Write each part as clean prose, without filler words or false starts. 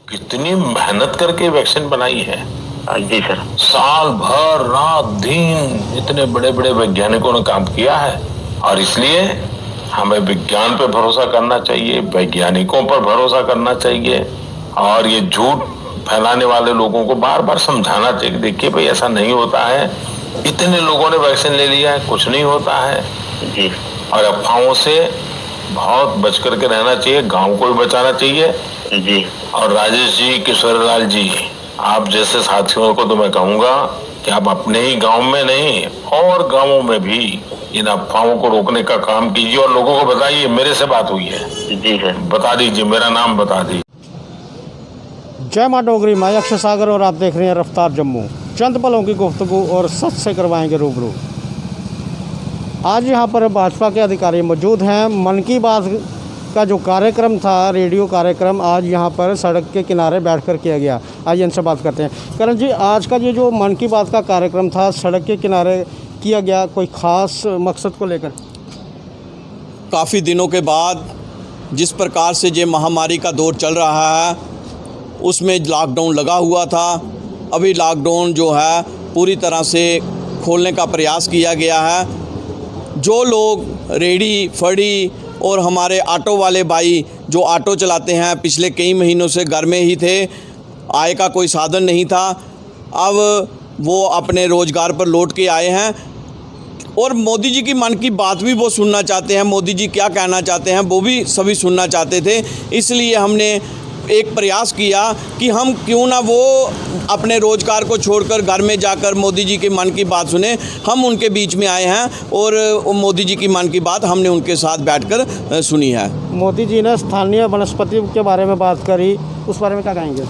कितनी मेहनत करके वैक्सीन बनाई है। जी सर। साल भर रात दिन इतने बड़े बड़े वैज्ञानिकों ने काम किया है, और इसलिए हमें विज्ञान पे भरोसा करना चाहिए, वैज्ञानिकों पर भरोसा करना चाहिए, और ये झूठ फैलाने वाले लोगों को बार बार समझाना चाहिए। देखिए भाई, ऐसा नहीं होता है, इतने लोगों ने वैक्सीन ले लिया है, कुछ नहीं होता है जी। और अफवाहों से बहुत बच करके रहना चाहिए, गांव को भी बचाना चाहिए। जी। और राजेश जी, किशोरलाल जी, आप जैसे साथियों को तो मैं कहूंगा कि आप अपने ही गांव में नहीं और गांवों में भी इन अफवाहों को रोकने का काम कीजिए और लोगों को बताइए। मेरे से बात हुई है। जी सर। बता दीजिए, मेरा नाम बता दीजिए। जय माँ डोगरी, मैं अक्षय सागर और आप देख रहे हैं रफ्तार जम्मू। चंद पलों की गुफ्तगू और सच से करवाएंगे रूबरू। आज यहाँ पर भाजपा के अधिकारी मौजूद हैं। मन की बात का जो कार्यक्रम था, रेडियो कार्यक्रम, आज यहाँ पर सड़क के किनारे बैठकर किया गया। आइए इनसे बात करते हैं। करण जी, आज का ये जो मन की बात का कार्यक्रम था, सड़क के किनारे किया गया, कोई ख़ास मकसद को लेकर? काफ़ी दिनों के बाद जिस प्रकार से ये महामारी का दौर चल रहा है, उसमें लॉकडाउन लगा हुआ था। अभी लॉकडाउन जो है पूरी तरह से खोलने का प्रयास किया गया है। जो लोग रेहड़ी फड़ी और हमारे ऑटो वाले भाई जो ऑटो चलाते हैं, पिछले कई महीनों से घर में ही थे, आय का कोई साधन नहीं था, अब वो अपने रोज़गार पर लौट के आए हैं और मोदी जी की मन की बात भी वो सुनना चाहते हैं। मोदी जी क्या कहना चाहते हैं वो भी सभी सुनना चाहते थे। इसलिए हमने एक प्रयास किया कि हम क्यों ना वो अपने रोज़गार को छोड़कर घर में जाकर मोदी जी की मन की बात सुने। हम उनके बीच में आए हैं और मोदी जी की मन की बात हमने उनके साथ बैठकर सुनी है। मोदी जी ने स्थानीय वनस्पति के बारे में बात करी, उस बारे में क्या कहेंगे?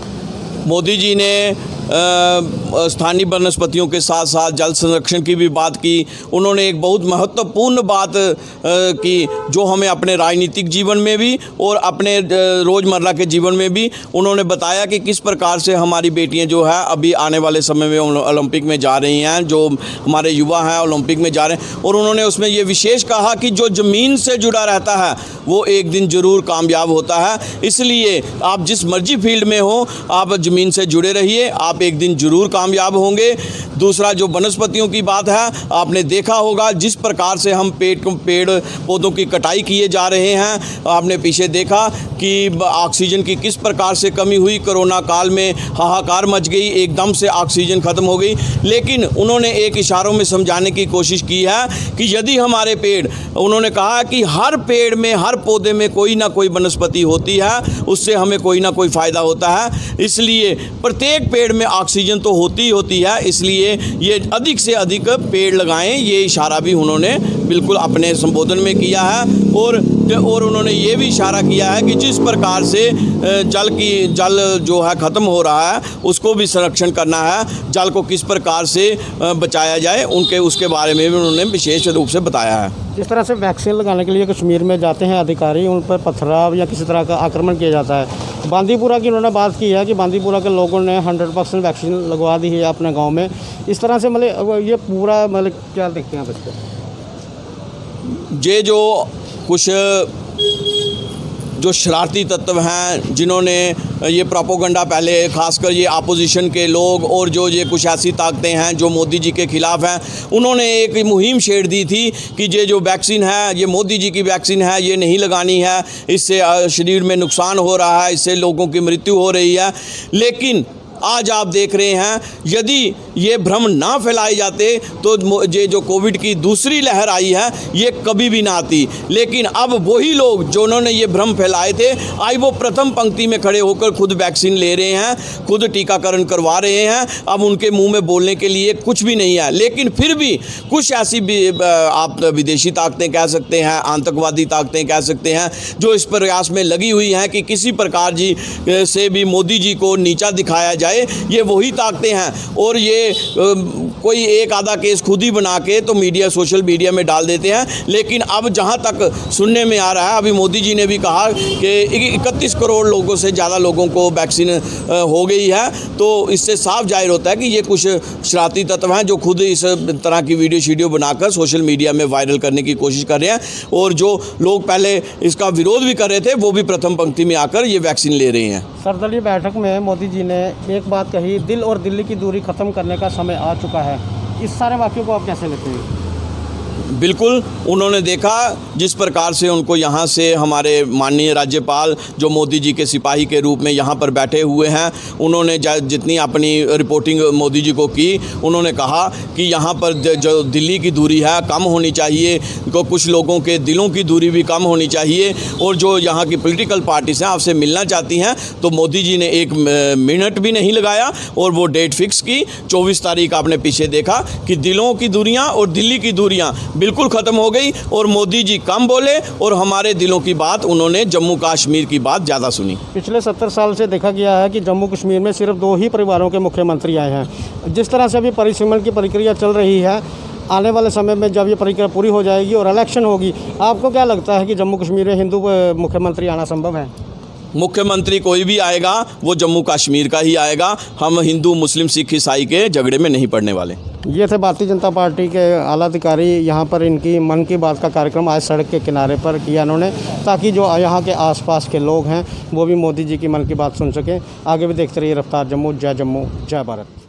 मोदी जी ने स्थानीय वनस्पतियों के साथ साथ जल संरक्षण की भी बात की। उन्होंने एक बहुत महत्वपूर्ण बात की जो हमें अपने राजनीतिक जीवन में भी और अपने रोज़मर्रा के जीवन में भी उन्होंने बताया कि किस प्रकार से हमारी बेटियां जो है अभी आने वाले समय में ओलंपिक में जा रही हैं, जो हमारे युवा हैं ओलंपिक में जा रहे हैं। और उन्होंने उसमें ये विशेष कहा कि जो ज़मीन से जुड़ा रहता है वो एक दिन ज़रूर कामयाब होता है। इसलिए आप जिस मर्जी फील्ड में हो, आप ज़मीन से जुड़े रहिए, आप एक दिन जरूर कामयाब होंगे। दूसरा, जो वनस्पतियों की बात है, आपने देखा होगा जिस प्रकार से हम पेड़ पौधों की कटाई किए जा रहे हैं। आपने पीछे देखा कि ऑक्सीजन की किस प्रकार से कमी हुई। कोरोना काल में हाहाकार मच गई, एकदम से ऑक्सीजन ख़त्म हो गई। लेकिन उन्होंने एक इशारों में समझाने की कोशिश की है कि यदि हमारे पेड़, उन्होंने कहा कि हर पेड़ में, हर पौधे में कोई ना कोई वनस्पति होती है, उससे हमें कोई ना कोई फ़ायदा होता है। इसलिए प्रत्येक पेड़ में ऑक्सीजन तो होती है, इसलिए ये अधिक से अधिक पेड़ लगाएं। ये इशारा भी उन्होंने बिल्कुल अपने संबोधन में किया है। और उन्होंने ये भी इशारा किया है कि जिस प्रकार से जल जो है ख़त्म हो रहा है, उसको भी संरक्षण करना है। जल को किस प्रकार से बचाया जाए, उसके बारे में भी उन्होंने विशेष रूप से बताया है। जिस तरह से वैक्सीन लगाने के लिए कश्मीर में जाते हैं अधिकारी, उन पर पथराव या किसी तरह का आक्रमण किया जाता है। बांदीपुरा की उन्होंने बात की है कि बांदीपुरा के लोगों ने 100% वैक्सीन लगवा दी है अपने गांव में। इस तरह से मतलब ये पूरा मतलब क्या देखते हैं बच्चे? ये जो कुछ जो शरारती तत्व हैं, जिन्होंने ये प्रोपोगंडा पहले, खासकर ये अपोजिशन के लोग और जो ये कुछ ऐसी ताकतें हैं जो मोदी जी के ख़िलाफ़ हैं, उन्होंने एक मुहिम छेड़ दी थी कि ये जो वैक्सीन है, ये मोदी जी की वैक्सीन है, ये नहीं लगानी है, इससे शरीर में नुकसान हो रहा है, इससे लोगों की मृत्यु हो रही है। लेकिन आज आप देख रहे हैं, यदि ये भ्रम ना फैलाए जाते तो ये जो कोविड की दूसरी लहर आई है, ये कभी भी ना आती। लेकिन अब वही लोग जो उन्होंने ये भ्रम फैलाए थे, आज वो प्रथम पंक्ति में खड़े होकर खुद वैक्सीन ले रहे हैं, खुद टीकाकरण करवा रहे हैं। अब उनके मुंह में बोलने के लिए कुछ भी नहीं है। लेकिन फिर भी कुछ ऐसी आप विदेशी ताकतें कह सकते हैं, आतंकवादी ताकतें कह सकते हैं, जो इस प्रयास में लगी हुई हैं कि किसी प्रकार से भी मोदी जी को नीचा दिखाया जाए, जाए, ये वही ताकतें हैं। और ये कोई एक आधा केस खुद ही बना के तो मीडिया, सोशल मीडिया में डाल देते हैं। लेकिन अब जहाँ तक सुनने में आ रहा है, अभी मोदी जी ने भी कहा कि 31 करोड़ लोगों से ज़्यादा लोगों को वैक्सीन हो गई है। तो इससे साफ जाहिर होता है कि ये कुछ शरारती तत्व हैं जो खुद इस तरह की वीडियो बनाकर सोशल मीडिया में वायरल करने की कोशिश कर रहे हैं। और जो लोग पहले इसका विरोध भी कर रहे थे, वो भी प्रथम पंक्ति में आकर ये वैक्सीन ले रहे हैं। सर्वदलीय बैठक में मोदी जी ने एक बात कही, दिल और दिल्ली की दूरी खत्म करने का समय आ चुका है। इस सारे वाक्यों को आप कैसे लेते हैं? बिल्कुल, उन्होंने देखा जिस प्रकार से उनको यहाँ से हमारे माननीय राज्यपाल जो मोदी जी के सिपाही के रूप में यहाँ पर बैठे हुए हैं, उन्होंने जितनी अपनी रिपोर्टिंग मोदी जी को की, उन्होंने कहा कि यहाँ पर जो दिल्ली की दूरी है कम होनी चाहिए, कुछ लोगों के दिलों की दूरी भी कम होनी चाहिए। और जो यहाँ की पॉलिटिकल पार्टीज हैं आपसे मिलना चाहती हैं, तो मोदी जी ने 1 मिनट भी नहीं लगाया और वो डेट फिक्स की। 24 तारीख आपने पीछे देखा कि दिलों की दूरियाँ और दिल्ली की दूरियाँ बिल्कुल ख़त्म हो गई और मोदी जी कम बोले और हमारे दिलों की बात, उन्होंने जम्मू कश्मीर की बात ज़्यादा सुनी। पिछले 70 साल से देखा गया है कि जम्मू कश्मीर में सिर्फ 2 ही परिवारों के मुख्यमंत्री आए हैं। जिस तरह से अभी परिसीमन की प्रक्रिया चल रही है, आने वाले समय में जब ये प्रक्रिया पूरी हो जाएगी और इलेक्शन होगी, आपको क्या लगता है कि जम्मू कश्मीर में हिंदू मुख्यमंत्री आना संभव है? मुख्यमंत्री कोई भी आएगा वो जम्मू कश्मीर का ही आएगा। हम हिंदू, मुस्लिम, सिख, ईसाई के झगड़े में नहीं पड़ने वाले। ये थे भारतीय जनता पार्टी के आला अधिकारी। यहाँ पर इनकी मन की बात का कार्यक्रम आज सड़क के किनारे पर किया इन्होंने, ताकि जो यहाँ के आसपास के लोग हैं वो भी मोदी जी की मन की बात सुन सकें। आगे भी देखते रहिए रफ्तार जम्मू। जय जम्मू, जय भारत।